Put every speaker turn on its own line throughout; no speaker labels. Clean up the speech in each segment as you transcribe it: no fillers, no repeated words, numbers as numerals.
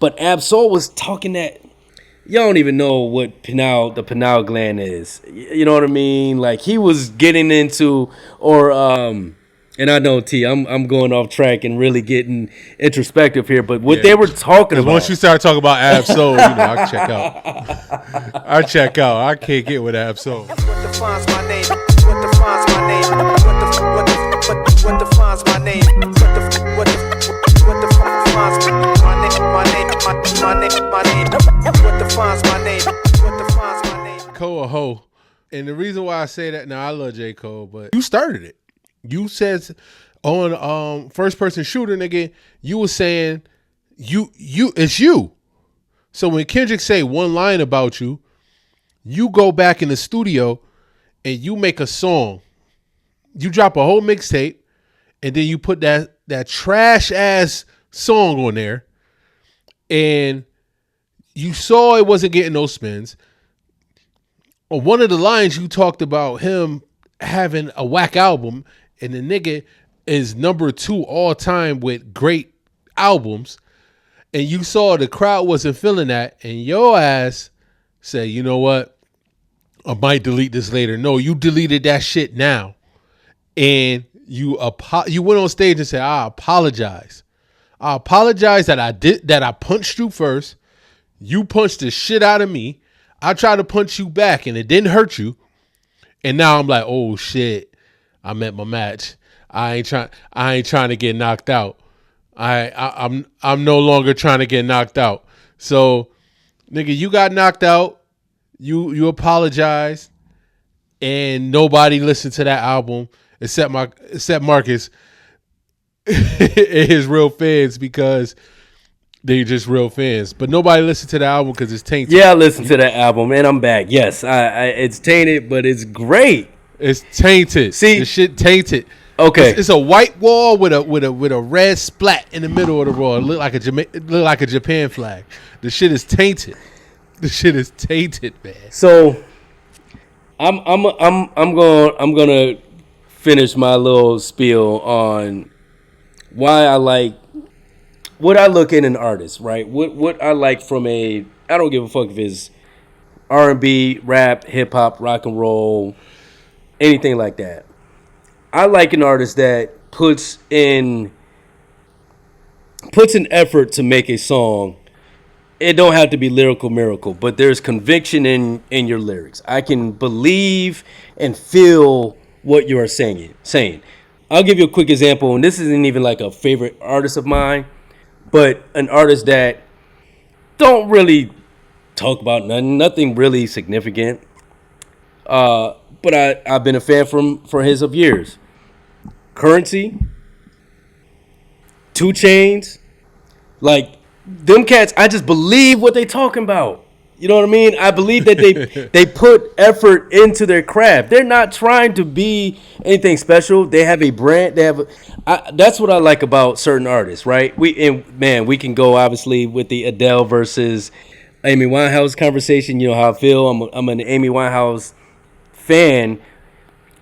But Ab-Soul was talking that y'all don't even know what the pineal gland is. You know what I mean? Like he was getting into, or and I know T, I'm going off track and really getting introspective here. But what they were talking about,
once you start talking about Ab-Soul, I check out. I check out. I can't get with Ab-Soul. What defines my name? What defines my name? What defines my name? What defines my name? What defines my name? What defines my name? Cole a hoe. And the reason why I say that, now I love J. Cole, but you started it. You said on first person shooter, nigga, you was saying you it's you. So when Kendrick say one line about you, you go back in the studio and you make a song. You drop a whole mixtape and then you put that trash ass song on there. And you saw it wasn't getting no spins. On one of the lines, you talked about him having a whack album, and the nigga is number 2 all time with great albums. And you saw the crowd wasn't feeling that, and your ass said, you know what? I might delete this later. No, you deleted that shit now. And you went on stage and said, I apologize. I apologize that I punched you first. You punched the shit out of me. I tried to punch you back and it didn't hurt you. And now I'm like, oh shit, I'm at my match. I ain't trying to get knocked out. I'm no longer trying to get knocked out. So, nigga, you got knocked out. You apologized, and nobody listened to that album except Marcus. His real fans, because they're just real fans. But nobody listened to the album because it's tainted.
Yeah, I listened to that album, and I'm back. Yes, it's tainted, but it's great.
It's tainted.
See,
the shit tainted.
Okay,
it's a white wall with a red splat in the middle of the wall. It look like a Japan flag. The shit is tainted. The shit is tainted, man.
So, I'm gonna finish my little spiel on why I like what I look in an artist, right? What I like from I don't give a fuck if it's R&B, rap, hip hop, rock and roll, anything like that. I like an artist that puts in effort to make a song. It don't have to be lyrical miracle, but there's conviction in your lyrics. I can believe and feel what you are saying. I'll give you a quick example, and this isn't even like a favorite artist of mine, but an artist that don't really talk about nothing really significant. But I've been a fan for his of years. Currency, 2 Chainz, like them cats. I just believe what they talking about. You know what I mean? I believe that they put effort into their craft. They're not trying to be anything special. They have a brand. That's what I like about certain artists, right? We can go obviously with the Adele versus Amy Winehouse conversation. You know how I feel. I'm an Amy Winehouse fan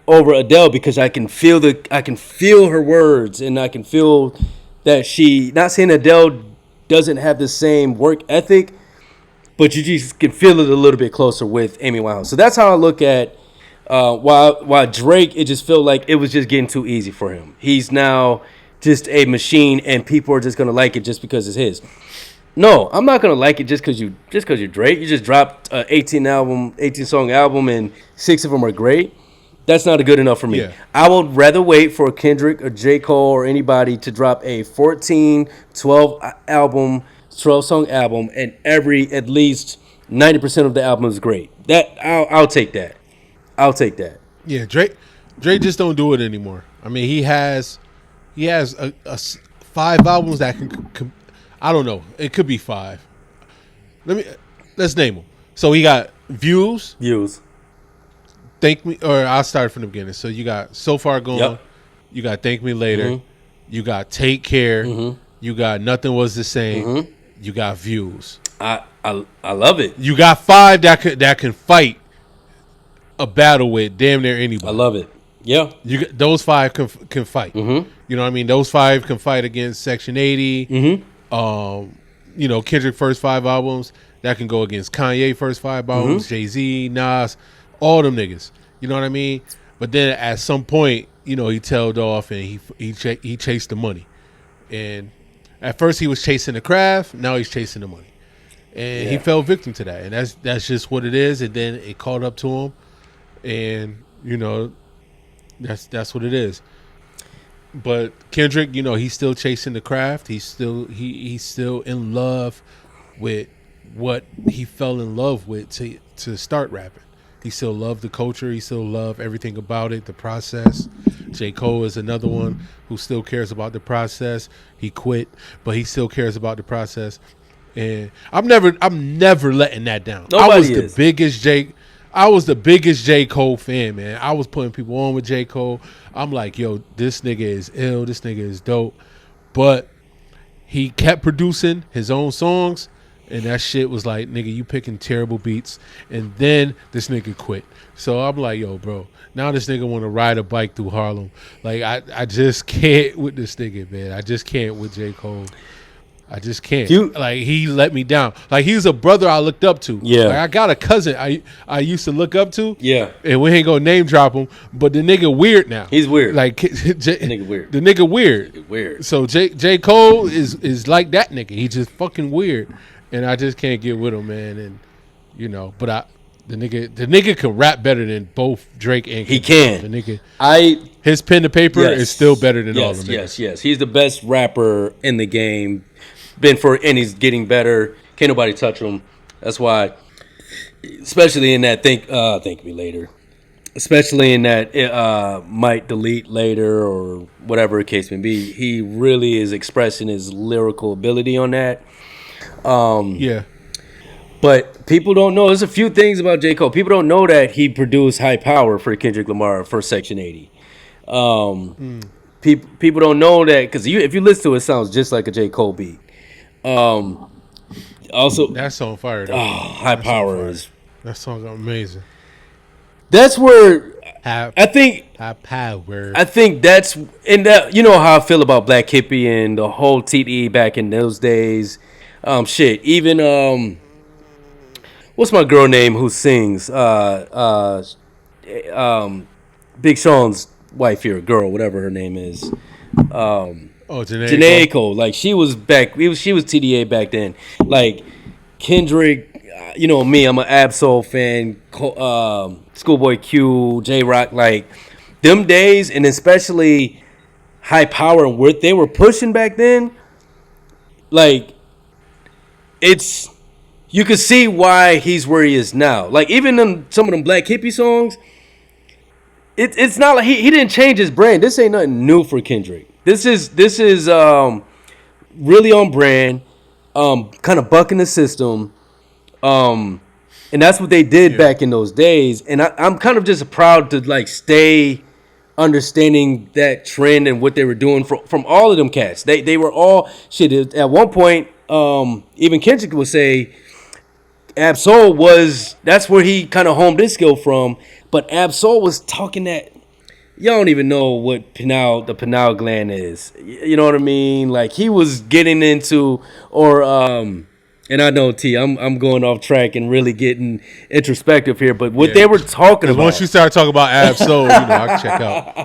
over Adele because I can feel her words, and I can feel that not saying Adele doesn't have the same work ethic, but you just can feel it a little bit closer with Amy Winehouse. So that's how I look at while Drake, it just felt like it was just getting too easy for him. He's now just a machine, and people are just gonna like it just because it's his. No, I'm not gonna like it just because you're Drake. You just dropped an 18 song album, and 6 of them are great. That's not good enough for me. Yeah. I would rather wait for Kendrick or J. Cole or anybody to drop a 14, 12 song album, and at least 90% of the album is great. I'll take that.
Yeah, Drake just don't do it anymore. I mean, he has a 5 albums that can I don't know. It could be 5. Let's name them. So he got Views. Thank Me, or I'll start from the beginning. So you got So Far Gone. Yep. You got Thank Me Later. Mm-hmm. You got Take Care. Mm-hmm. You got Nothing Was the Same. Mm-hmm. You got Views.
I love it.
You got 5 that can fight a battle with damn near anybody.
I love it. Yeah.
Those 5 can fight.
Mm-hmm.
You know what I mean? Those 5 can fight against Section 80. Mm-hmm. Kendrick first 5 albums. That can go against Kanye first 5 albums, Jay-Z, Nas, all them niggas. You know what I mean? But then at some point, he tailed off and he chased the money. And at first he was chasing the craft. Now he's chasing the money. And he fell victim to that. And that's just what it is. And then it caught up to him. And, that's what it is. But Kendrick, he's still chasing the craft. He's still in love with what he fell in love with to start rapping. He still loved the culture. He still loved everything about it, the process. J. Cole is another one who still cares about the process. He quit, but he still cares about the process. And I'm never letting that down. I was the biggest J. Cole fan, man. I was putting people on with J. Cole. I'm like, yo, this nigga is ill. This nigga is dope. But he kept producing his own songs. And that shit was like, nigga, you picking terrible beats. And then this nigga quit. So I'm like, yo, bro, now this nigga want to ride a bike through Harlem. Like, I just can't with this nigga, man. I just can't with J. Cole. I just can't. He let me down. Like, he's a brother I looked up to.
Yeah.
Like, I got a cousin I used to look up to.
Yeah.
And we ain't gonna name drop him, but the nigga weird now.
He's weird.
Like,
the nigga weird.
The nigga weird.
Weird.
So J. Cole is like that nigga. He just fucking weird. And I just can't get with him, man. And but the nigga can rap better than both Drake and
he
Kendrick.
can.
The nigga, his pen to paper is still better than all of them.
Yes. He's the best rapper in the game. And he's getting better. Can't nobody touch him. That's why, especially in that thank me later. Especially in that might delete later or whatever the case may be. He really is expressing his lyrical ability on that. But people don't know. There's a few things about J. Cole. People don't know that he produced High Power for Kendrick Lamar for Section 80. People don't know that because if you listen to it, it sounds just like a J. Cole beat. Also,
that's on fire. Though.
High Power is.
That song's amazing.
That's where I think
High Power.
I think that's and that how I feel about Black Hippie and the whole TDE back in those days. Even what's my girl name who sings? Big Sean's wife here, girl, whatever her name is. Janae Cole. Like she was TDA back then. Like Kendrick, me, I'm an Absol fan. Schoolboy Q, J Rock, like them days, and especially High Power and what they were pushing back then. Like you could see why he's where he is now. Like even in some of them Black Hippie songs, it's not like he didn't change his brand. This ain't nothing new for Kendrick. This is really on brand, kind of bucking the system, and that's what they did back in those days. And I'm kind of just proud to like stay understanding that trend and what they were doing from all of them cats. They were all shit. At one point, even Kendrick would say Absol that's where he kind of honed his skill from. But Absol was talking that. Y'all don't even know what the pineal gland is. You know what I mean? Like he was getting into, and I know I'm going off track and really getting introspective here. But what they were talking about.
Once you start talking about Absol, I check out.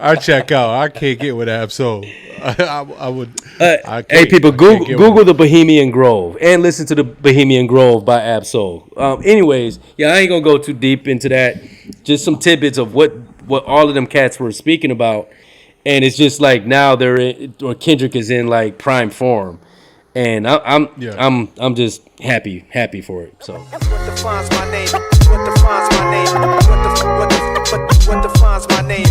I check out. I can't get with Absol. I would.
Hey, people, Google the Bohemian Grove and listen to the Bohemian Grove by Absol. Anyways, I ain't gonna go too deep into that. Just some tidbits of what all of them cats were speaking about, and it's just like now or Kendrick is in like prime form, and I'm just happy for it. So. What defines my name? What defines my name? What defines my name?